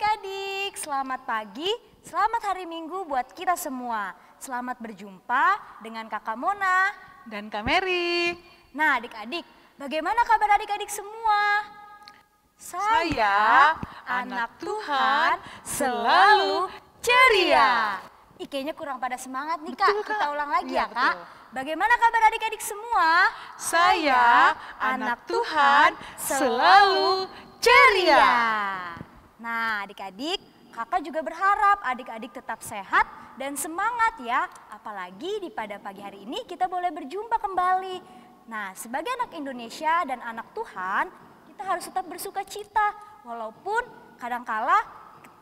adik-adik, selamat pagi, selamat hari Minggu buat kita semua. Selamat berjumpa dengan Kakak Mona dan Kak Mary. Nah adik-adik, bagaimana kabar adik-adik semua? Saya, anak Tuhan, selalu ceria. Kayaknya kurang pada semangat nih Kak, kita ulang lagi ya Kak. Betul. Bagaimana kabar adik-adik semua? Saya, anak Tuhan, selalu ceria. Nah adik-adik, kakak juga berharap adik-adik tetap sehat dan semangat ya. Apalagi pada pagi hari ini kita boleh berjumpa kembali. Nah sebagai anak Indonesia dan anak Tuhan, kita harus tetap bersuka cita. Walaupun kadangkala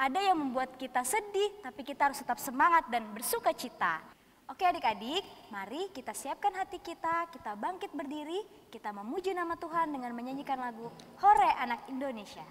ada yang membuat kita sedih, tapi kita harus tetap semangat dan bersuka cita. Oke adik-adik, mari kita siapkan hati kita bangkit berdiri, kita memuji nama Tuhan dengan menyanyikan lagu Hore Anak Indonesia.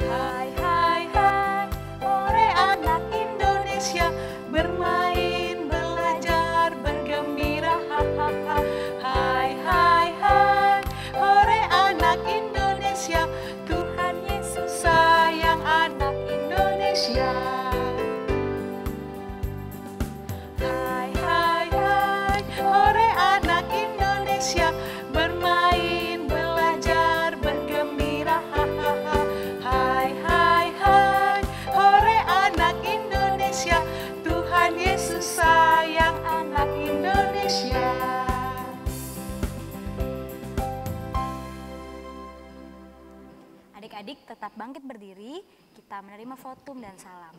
Hai hai hai, hore anak Indonesia, bermain, belajar, bergembira, hahaha. Hai hai hai, hore anak Indonesia, Tuhan Yesus sayang anak Indonesia. Hai hai hai, hore anak Indonesia, bermain, belajar, bergembira, hahaha. Hai hai hai, hore anak Indonesia, Tuhan Yesus sayang anak Indonesia. Adik-adik tetap bangkit berdiri, kita menerima votum dan salam.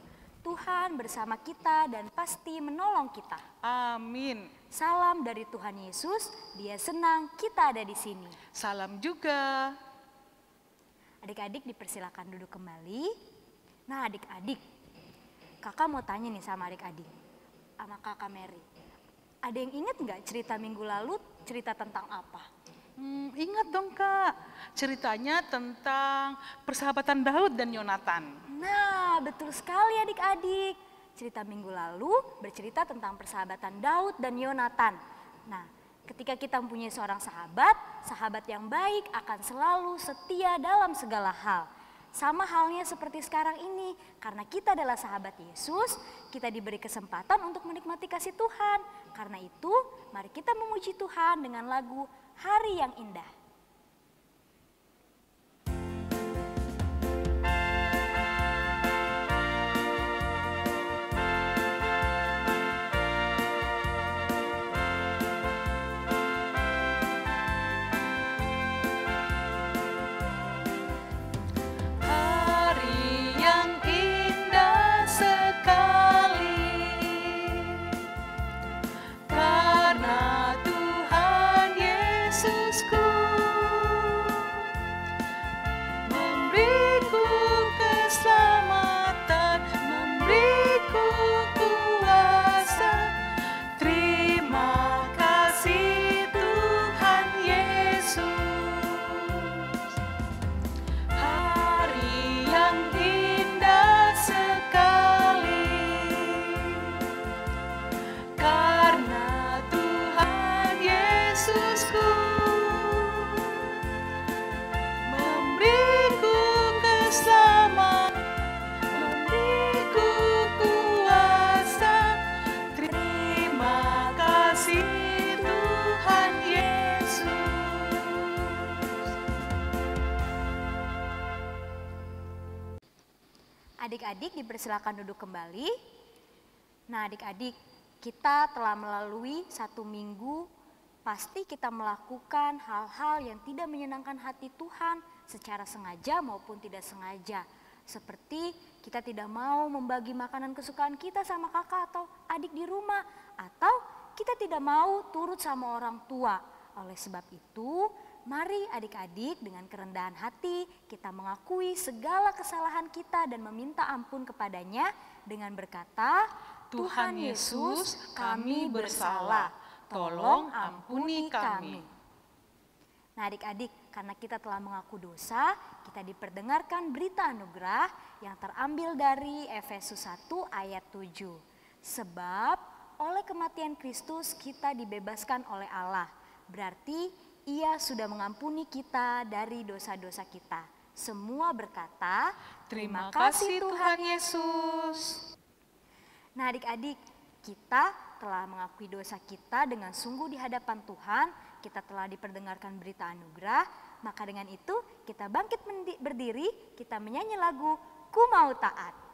Tuhan bersama kita dan pasti menolong kita. Amin. Salam dari Tuhan Yesus, Dia senang kita ada di sini. Salam juga. Adik-adik dipersilakan duduk kembali. Nah adik-adik, kakak mau tanya nih sama adik-adik, sama kakak Mary. Ada yang ingat nggak cerita minggu lalu cerita tentang apa? Ingat dong Kak, ceritanya tentang persahabatan Daud dan Yonatan. Nah betul sekali adik-adik. Cerita minggu lalu bercerita tentang persahabatan Daud dan Yonatan. Nah ketika kita mempunyai seorang sahabat, sahabat yang baik akan selalu setia dalam segala hal. Sama halnya seperti sekarang ini, karena kita adalah sahabat Yesus, kita diberi kesempatan untuk menikmati kasih Tuhan. Karena itu, mari kita memuji Tuhan dengan lagu Hari yang Indah. Hari yang indah sekali, karena Tuhan Yesusku memberiku keselamatan, memberiku kuasa. Terima kasih Tuhan Yesus. Hari yang indah sekali, karena Tuhan Yesusku memberiku keselamatan, memberiku kuasa. Terima kasih Tuhan Yesus. Adik-adik dipersilakan duduk kembali. Nah adik-adik, kita telah melalui 1 minggu, pasti kita melakukan hal-hal yang tidak menyenangkan hati Tuhan secara sengaja maupun tidak sengaja. Seperti kita tidak mau membagi makanan kesukaan kita sama kakak atau adik di rumah, atau kita tidak mau turut sama orang tua. Oleh sebab itu, mari adik-adik dengan kerendahan hati kita mengakui segala kesalahan kita dan meminta ampun kepadanya dengan berkata, Tuhan Yesus, kami bersalah, tolong ampuni kami. Nah adik-adik, Karena kita telah mengaku dosa, kita diperdengarkan berita anugerah yang terambil dari Efesus 1 ayat 7. Sebab oleh kematian Kristus kita dibebaskan oleh Allah. Berarti Ia sudah mengampuni kita dari dosa-dosa kita. Semua berkata, Terima kasih Tuhan Yesus. Nah adik-adik, kita telah mengakui dosa kita dengan sungguh di hadapan Tuhan. Kita telah diperdengarkan berita anugerah, maka dengan itu kita bangkit berdiri, kita menyanyi lagu Ku Mau Taat.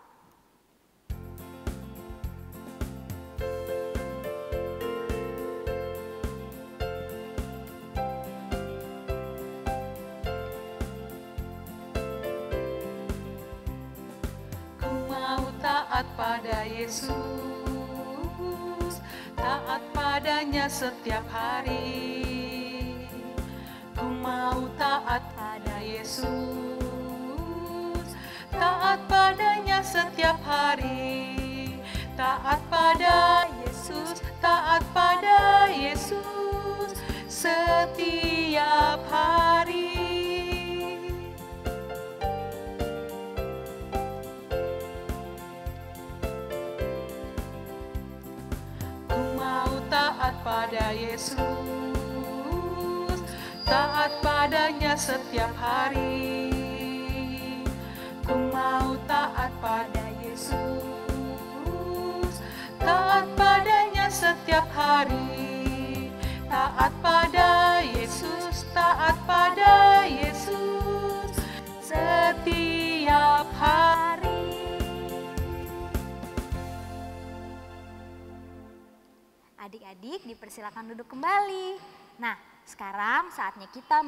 Ku mau taat pada Yesus, taat padanya setiap hari. Ku mau taat pada Yesus, taat padanya setiap hari. Taat pada Yesus, taat pada Yesus setiap hari. Ku mau taat pada Yesus, taat padanya setiap hari. Ku mau taat pada Yesus, taat padanya setiap hari. Taat pada Yesus, taat pada Yesus setiap hari. Adik-adik dipersilakan duduk kembali. Nah, sekarang saatnya kita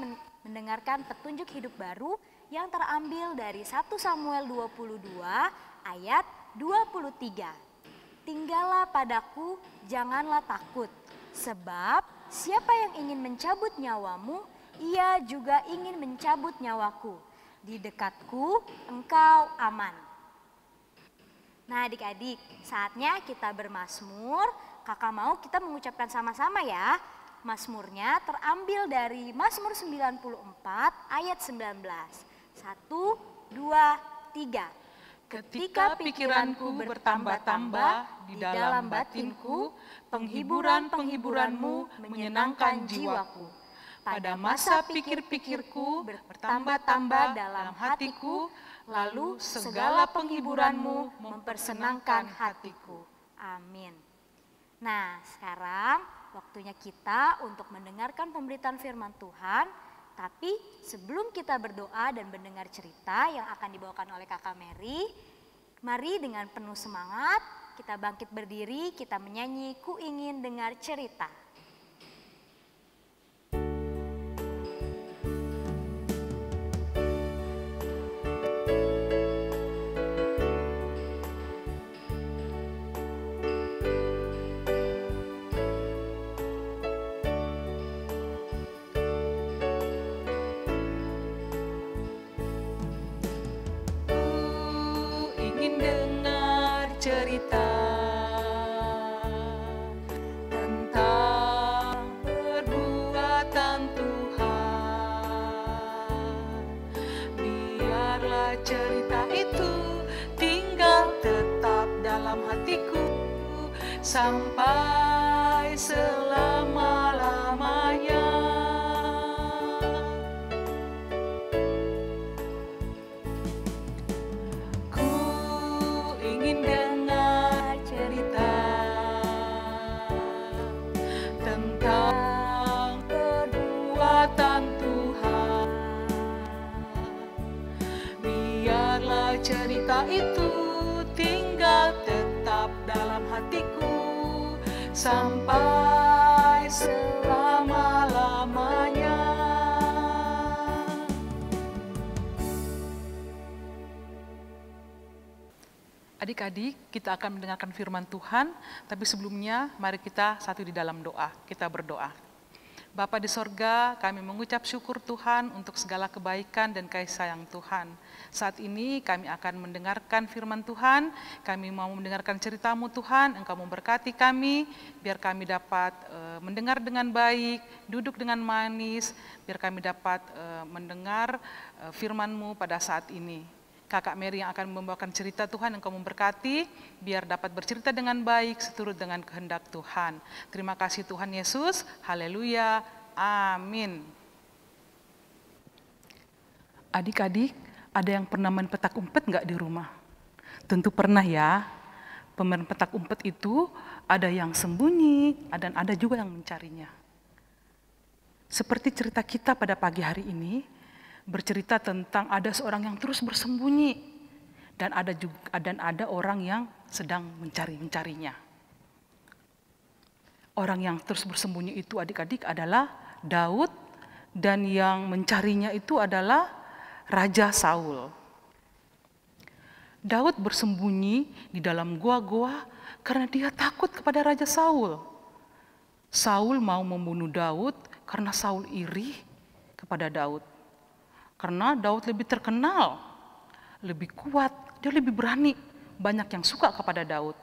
mendengarkan petunjuk hidup baru yang terambil dari 1 Samuel 22 ayat 23. Tinggallah padaku, janganlah takut, sebab siapa yang ingin mencabut nyawamu, ia juga ingin mencabut nyawaku. Di dekatku engkau aman. Nah adik-adik, saatnya kita bermazmur. Kakak mau kita mengucapkan sama-sama ya. Mazmurnya terambil dari Mazmur 94 ayat 19. 1, 2, 3. Ketika pikiranku bertambah-tambah di dalam batinku, penghiburan-penghiburanmu menyenangkan jiwaku. Pada masa pikir-pikirku bertambah-tambah dalam hatiku, lalu segala penghiburanmu mempersenangkan hatiku. Amin. Nah, sekarang waktunya kita untuk mendengarkan pemberitaan firman Tuhan. Tapi sebelum kita berdoa dan mendengar cerita yang akan dibawakan oleh Kakak Mary, mari dengan penuh semangat kita bangkit berdiri, kita menyanyi Ku Ingin Dengar Cerita. Cerita tentang perbuatan Tuhan. Biarlah cerita itu tinggal tetap dalam hatiku sampai selama-lamanya. Cerita itu tinggal tetap dalam hatiku sampai selama-lamanya. Adik-adik, kita akan mendengarkan firman Tuhan, tapi sebelumnya mari kita satu di dalam doa. Kita berdoa. Bapa di sorga, kami mengucap syukur Tuhan untuk segala kebaikan dan kasih sayang Tuhan. Saat ini kami akan mendengarkan firman Tuhan, kami mau mendengarkan cerita-Mu Tuhan, Engkau memberkati kami, biar kami dapat mendengar dengan baik, duduk dengan manis, biar kami dapat mendengar firman-Mu pada saat ini. Kakak Mary yang akan membawakan cerita Tuhan, Engkau memberkati, biar dapat bercerita dengan baik, seturut dengan kehendak Tuhan. Terima kasih Tuhan Yesus, haleluya, amin. Adik-adik, ada yang pernah main petak umpet nggak di rumah? Tentu pernah ya. Pemain petak umpet itu ada yang sembunyi, dan ada juga yang mencarinya. Seperti cerita kita pada pagi hari ini, bercerita tentang ada seorang yang terus bersembunyi dan ada orang yang sedang mencarinya. Orang yang terus bersembunyi itu adik-adik adalah Daud dan yang mencarinya itu adalah Raja Saul. Daud bersembunyi di dalam gua-gua karena dia takut kepada Raja Saul. Saul mau membunuh Daud karena Saul iri kepada Daud. Karena Daud lebih terkenal, lebih kuat, dia lebih berani, banyak yang suka kepada Daud.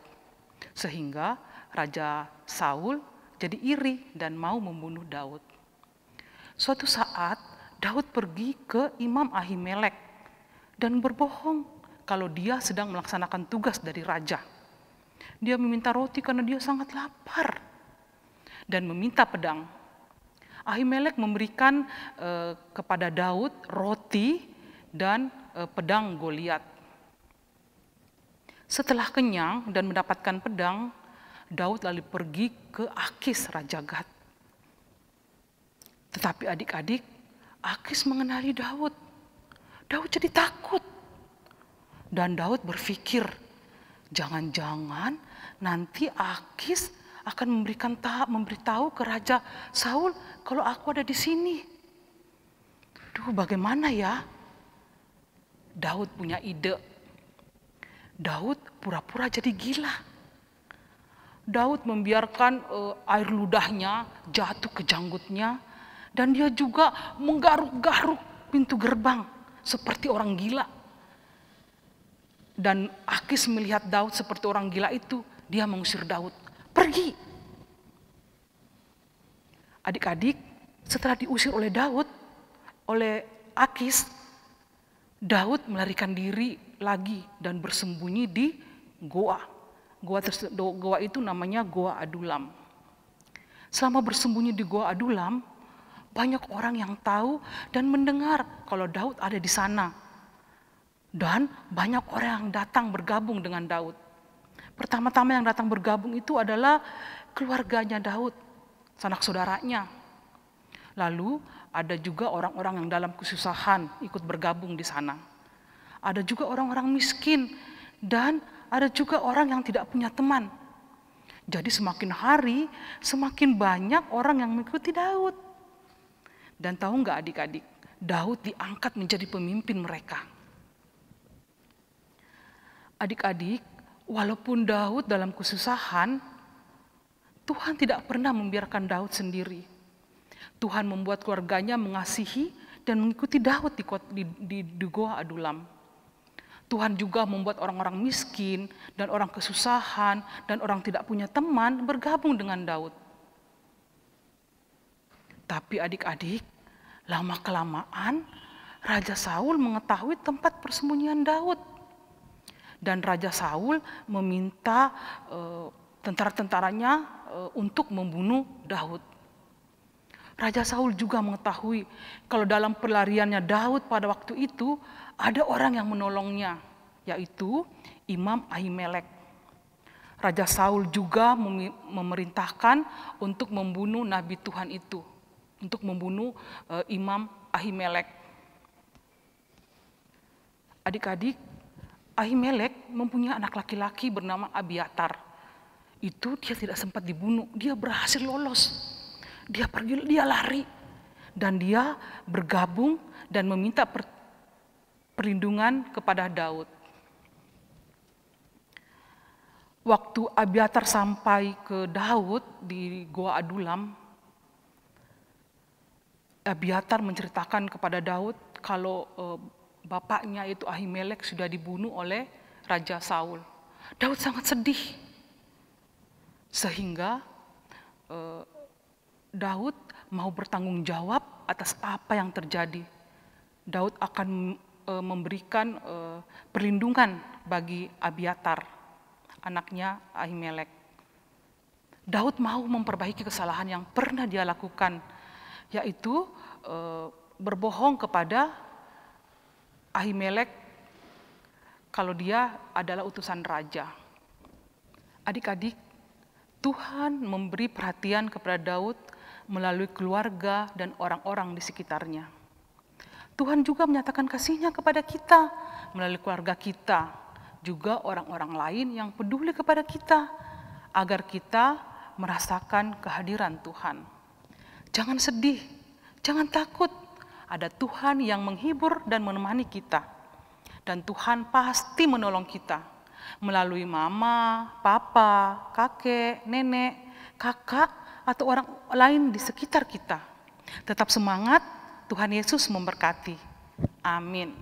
Sehingga Raja Saul jadi iri dan mau membunuh Daud. Suatu saat Daud pergi ke Imam Ahimelek dan berbohong kalau dia sedang melaksanakan tugas dari raja. Dia meminta roti karena dia sangat lapar dan meminta pedang. Ahimelek memberikan kepada Daud roti dan pedang Goliat. Setelah kenyang dan mendapatkan pedang, Daud lalu pergi ke Akis, Raja Gat. Tetapi adik-adik, Akis mengenali Daud. Daud jadi takut. Dan Daud berpikir, jangan-jangan nanti Akis akan memberitahu ke Raja Saul kalau aku ada di sini. Duh, bagaimana ya? Daud punya ide. Daud pura-pura jadi gila. Daud membiarkan air ludahnya jatuh ke janggutnya dan dia juga menggaruk-garuk pintu gerbang seperti orang gila. Dan Akis melihat Daud seperti orang gila itu, dia mengusir Daud. Pergi. Adik-adik, setelah diusir oleh Daud, oleh Akis, Daud melarikan diri lagi dan bersembunyi di goa. Goa itu namanya Goa Adulam. Selama bersembunyi di Goa Adulam, banyak orang yang tahu dan mendengar kalau Daud ada di sana. Dan banyak orang yang datang bergabung dengan Daud. Pertama-tama yang datang bergabung itu adalah keluarganya Daud, sanak saudaranya. Lalu ada juga orang-orang yang dalam kesusahan ikut bergabung di sana. Ada juga orang-orang miskin dan ada juga orang yang tidak punya teman. Jadi semakin hari semakin banyak orang yang mengikuti Daud. Dan tahu nggak adik-adik, Daud diangkat menjadi pemimpin mereka. Adik-adik, walaupun Daud dalam kesusahan, Tuhan tidak pernah membiarkan Daud sendiri. Tuhan membuat keluarganya mengasihi dan mengikuti Daud di Goa Adulam. Tuhan juga membuat orang-orang miskin dan orang kesusahan dan orang tidak punya teman bergabung dengan Daud. Tapi adik-adik, lama-kelamaan Raja Saul mengetahui tempat persembunyian Daud. Dan Raja Saul meminta tentara-tentaranya untuk membunuh Daud. Raja Saul juga mengetahui kalau dalam pelariannya Daud pada waktu itu ada orang yang menolongnya, yaitu Imam Ahimelek. Raja Saul juga memerintahkan untuk membunuh Nabi Tuhan itu, untuk membunuh Imam Ahimelek. Adik-adik, Ahimelek mempunyai anak laki-laki bernama Abiatar. Itu dia tidak sempat dibunuh, dia berhasil lolos. Dia pergi, dia lari. Dan dia bergabung dan meminta perlindungan kepada Daud. Waktu Abiatar sampai ke Daud di Goa Adulam, Abiatar menceritakan kepada Daud kalau bapaknya itu Ahimelek sudah dibunuh oleh Raja Saul. Daud sangat sedih. Sehingga Daud mau bertanggung jawab atas apa yang terjadi. Daud akan memberikan perlindungan bagi Abiatar, anaknya Ahimelek. Daud mau memperbaiki kesalahan yang pernah dia lakukan, yaitu berbohong kepada Ahimelek kalau dia adalah utusan raja. Adik-adik, Tuhan memberi perhatian kepada Daud melalui keluarga dan orang-orang di sekitarnya. Tuhan juga menyatakan kasih-Nya kepada kita melalui keluarga kita, juga orang-orang lain yang peduli kepada kita, agar kita merasakan kehadiran Tuhan. Jangan sedih, jangan takut. Ada Tuhan yang menghibur dan menemani kita. Dan Tuhan pasti menolong kita melalui mama, papa, kakek, nenek, kakak, atau orang lain di sekitar kita. Tetap semangat, Tuhan Yesus memberkati. Amin.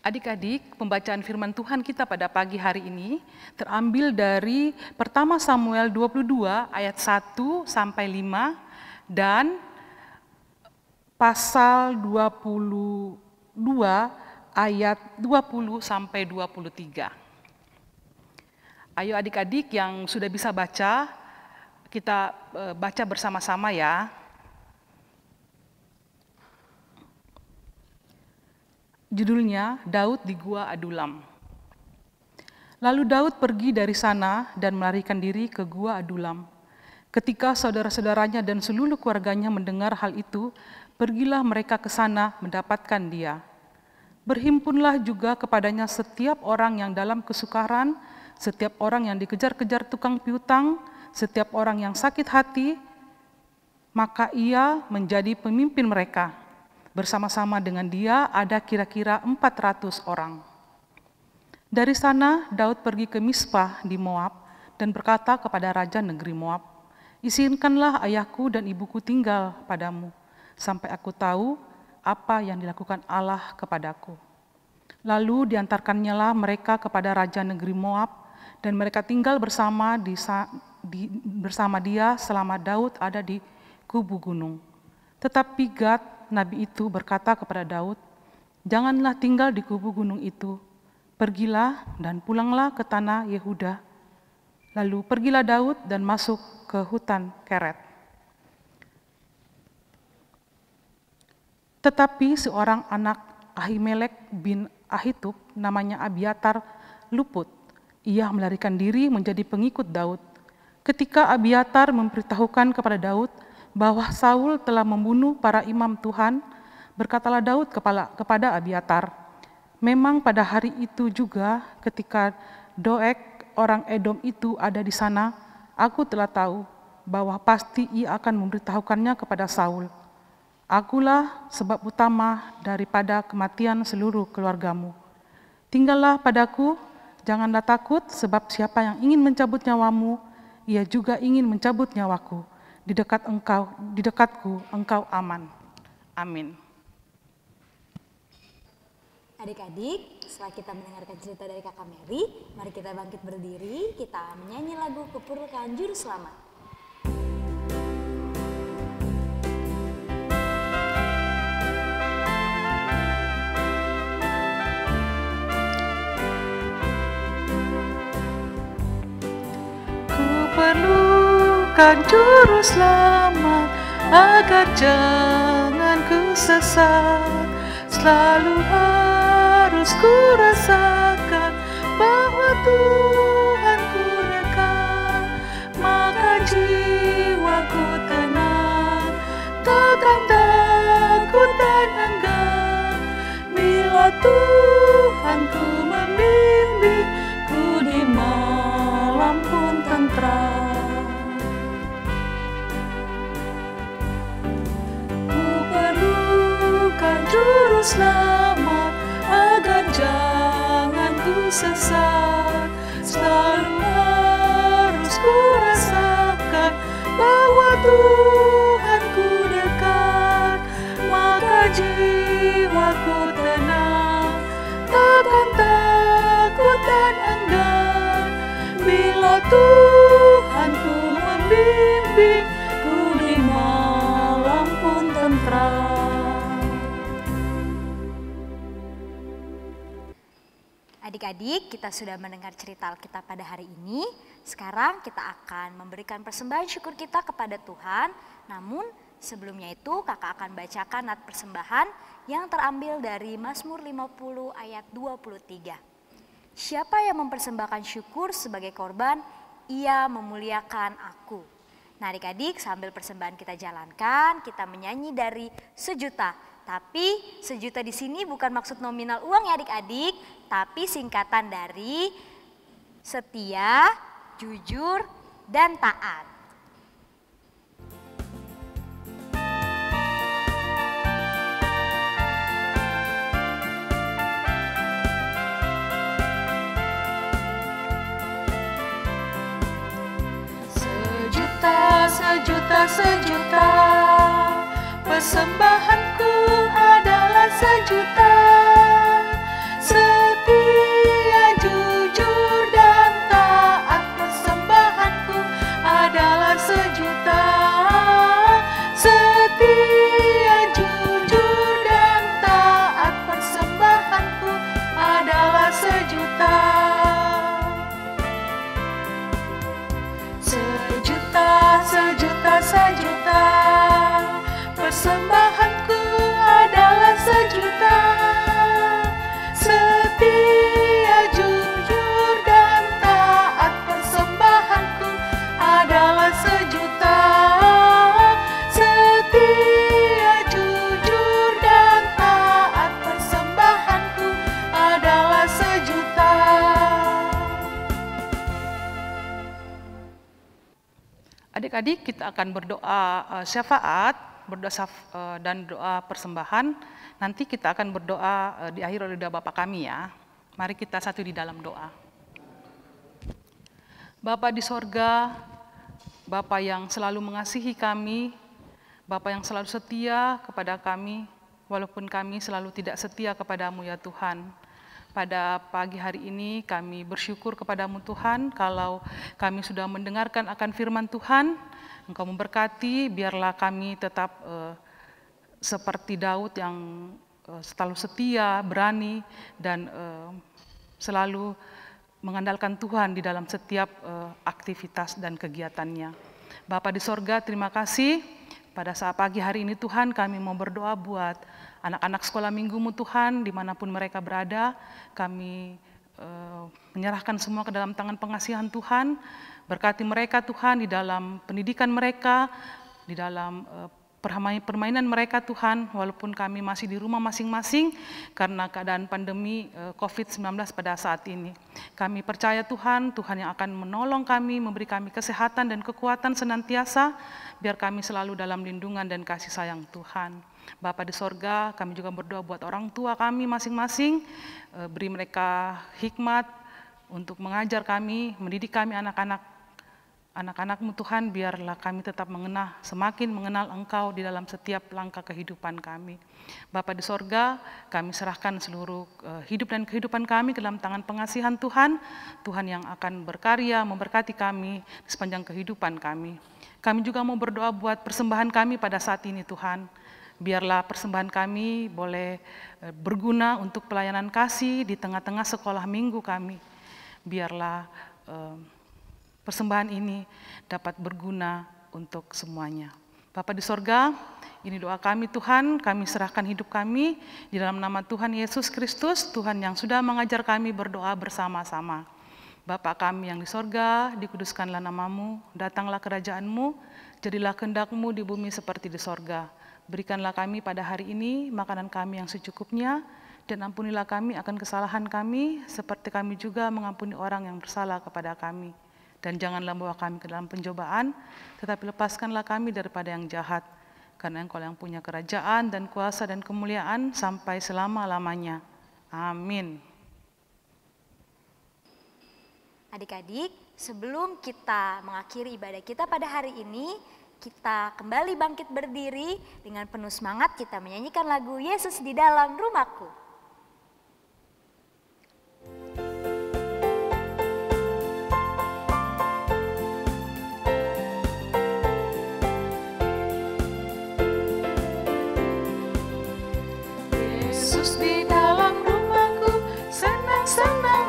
Adik-adik, pembacaan firman Tuhan kita pada pagi hari ini terambil dari pertama Samuel 22 ayat 1 sampai 5 dan pasal 22 ayat 20 sampai 23. Ayo adik-adik yang sudah bisa baca, kita baca bersama-sama ya. Judulnya Daud di Gua Adulam. Lalu Daud pergi dari sana dan melarikan diri ke Gua Adulam. Ketika saudara-saudaranya dan seluruh keluarganya mendengar hal itu, pergilah mereka ke sana mendapatkan dia. Berhimpunlah juga kepadanya setiap orang yang dalam kesukaran, setiap orang yang dikejar-kejar tukang piutang, setiap orang yang sakit hati, maka ia menjadi pemimpin mereka. Bersama-sama dengan dia ada kira-kira 400 orang. Dari sana Daud pergi ke Mispa di Moab dan berkata kepada raja negeri Moab, "Izinkanlah ayahku dan ibuku tinggal padamu, sampai aku tahu apa yang dilakukan Allah kepadaku." Lalu diantarkannyalah mereka kepada raja negeri Moab, dan mereka tinggal bersama dia selama Daud ada di kubu gunung. Tetapi Gad, nabi itu berkata kepada Daud, "Janganlah tinggal di kubu gunung itu, pergilah dan pulanglah ke tanah Yehuda." Lalu pergilah Daud dan masuk ke hutan Keret. Tetapi seorang anak Ahimelek bin Ahitub, namanya Abiatar, luput. Ia melarikan diri menjadi pengikut Daud. Ketika Abiatar memberitahukan kepada Daud bahwa Saul telah membunuh para imam Tuhan, berkatalah Daud kepada Abiatar, "Memang pada hari itu juga ketika Doeg orang Edom itu ada di sana, aku telah tahu bahwa pasti ia akan memberitahukannya kepada Saul. Akulah sebab utama daripada kematian seluruh keluargamu. Tinggallah padaku, janganlah takut, sebab siapa yang ingin mencabut nyawamu, ia juga ingin mencabut nyawaku. Di dekatku engkau aman." Amin. Adik-adik, setelah kita mendengarkan cerita dari Kakak Mary, mari kita bangkit berdiri, kita menyanyi lagu Kupurkan Juru Selamat. Perlukan juru selamat agar jangan ku sesat. Selalu harus ku rasakan bahwa Tuhan ku dekat. Maka jiwaku tenang, takkan takut dan enggan. Bila Tuhan ku membimbing, ku di malam pun tentram. Juru selamat agar jangan ku sesat. Selalu harus ku rasakan bahwa Tuhan ku Adik-adik, kita sudah mendengar cerita Alkitab pada hari ini. Sekarang kita akan memberikan persembahan syukur kita kepada Tuhan. Namun sebelumnya itu kakak akan bacakan nat persembahan yang terambil dari Mazmur 50 ayat 23. Siapa yang mempersembahkan syukur sebagai korban, ia memuliakan aku. Nah adik-adik, sambil persembahan kita jalankan, kita menyanyi dari sejuta. Tapi sejuta di sini bukan maksud nominal uang ya adik-adik, tapi singkatan dari setia, jujur, dan taat. Sejuta, sejuta, persembahanku adalah sejuta. Setia, jujur, dan taat, persembahanku adalah sejuta. Setia, jujur, dan taat, persembahanku adalah sejuta. Sejuta, persembahanku adalah sejuta. Setia, jujur, dan taat, persembahanku adalah sejuta. Setia, jujur, dan taat, persembahanku adalah sejuta. Adik-adik, kita akan berdoa syafaat, dan doa persembahan. Nanti kita akan berdoa di akhir oleh doa Bapa kami ya. Mari kita satu di dalam doa. Bapa di sorga, Bapa yang selalu mengasihi kami, Bapa yang selalu setia kepada kami, walaupun kami selalu tidak setia kepadamu ya Tuhan. Pada pagi hari ini kami bersyukur kepadamu Tuhan, kalau kami sudah mendengarkan akan firman Tuhan, Engkau memberkati, biarlah kami tetap seperti Daud yang selalu setia, berani, dan selalu mengandalkan Tuhan di dalam setiap aktivitas dan kegiatannya. Bapa di sorga, terima kasih. Pada saat pagi hari ini Tuhan, kami mau berdoa buat anak-anak sekolah minggumu Tuhan, dimanapun mereka berada. Kami menyerahkan semua ke dalam tangan pengasihan Tuhan. Berkati mereka Tuhan di dalam pendidikan mereka, di dalam permainan mereka Tuhan, walaupun kami masih di rumah masing-masing karena keadaan pandemi COVID-19 pada saat ini. Kami percaya Tuhan, Tuhan yang akan menolong kami, memberi kami kesehatan dan kekuatan senantiasa, biar kami selalu dalam lindungan dan kasih sayang Tuhan. Bapa di sorga, kami juga berdoa buat orang tua kami masing-masing, beri mereka hikmat untuk mengajar kami, mendidik kami anak-anakmu Tuhan, biarlah kami tetap semakin mengenal Engkau di dalam setiap langkah kehidupan kami. Bapa di sorga, kami serahkan seluruh hidup dan kehidupan kami ke dalam tangan pengasihan Tuhan, Tuhan yang akan berkarya, memberkati kami di sepanjang kehidupan kami. Kami juga mau berdoa buat persembahan kami pada saat ini Tuhan. Biarlah persembahan kami boleh berguna untuk pelayanan kasih di tengah-tengah sekolah minggu kami. Biarlah persembahan ini dapat berguna untuk semuanya. Bapa di sorga, ini doa kami Tuhan, kami serahkan hidup kami di dalam nama Tuhan Yesus Kristus, Tuhan yang sudah mengajar kami berdoa bersama-sama. Bapa kami yang di sorga, dikuduskanlah namamu, datanglah kerajaan-Mu, jadilah kehendak-Mu di bumi seperti di sorga. Berikanlah kami pada hari ini makanan kami yang secukupnya, dan ampunilah kami akan kesalahan kami, seperti kami juga mengampuni orang yang bersalah kepada kami. Dan janganlah membawa kami ke dalam pencobaan, tetapi lepaskanlah kami daripada yang jahat, karena Engkau yang punya kerajaan dan kuasa dan kemuliaan sampai selama-lamanya. Amin. Adik-adik, sebelum kita mengakhiri ibadah kita pada hari ini, kita kembali bangkit berdiri dengan penuh semangat kita menyanyikan lagu Yesus di dalam rumahku. Yesus di dalam rumahku, senang-senang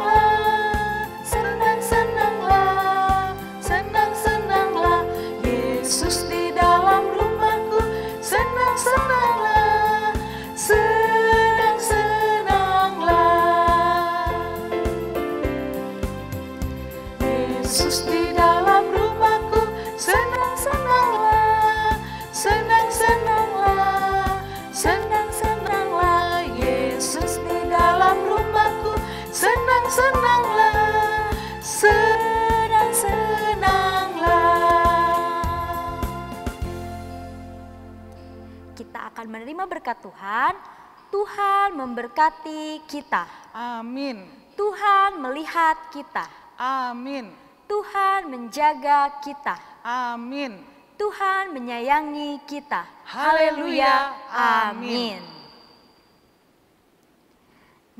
Yesus di dalam rumahku, senang-senanglah, senang-senanglah, senang-senanglah. Yesus di dalam rumahku, senang-senanglah, senang-senanglah. Kita akan menerima berkat Tuhan. Tuhan memberkati kita. Amin. Tuhan melihat kita. Amin. Tuhan menjaga kita. Amin. Tuhan menyayangi kita. Haleluya. Amin.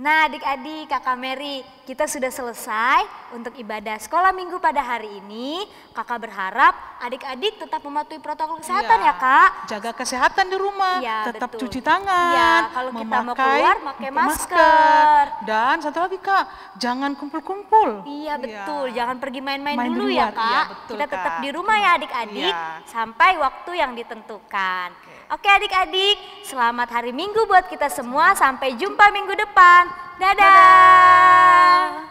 Nah, adik-adik, Kakak Mary, kita sudah selesai untuk ibadah sekolah minggu pada hari ini. Kakak berharap adik-adik tetap mematuhi protokol kesehatan ya, Kak. Jaga kesehatan di rumah, Ya, tetap betul. cuci tangan, Ya, kalau kita mau keluar pakai masker. Dan satu lagi Kak, jangan kumpul-kumpul. Iya betul, jangan pergi main-main Main di dulu ya luar, Kak. iya, betul, Kita tetap Kak. di rumah ya adik-adik Iya. sampai waktu yang ditentukan. Oke adik-adik, selamat hari Minggu buat kita semua. Sampai jumpa minggu depan. Dadah.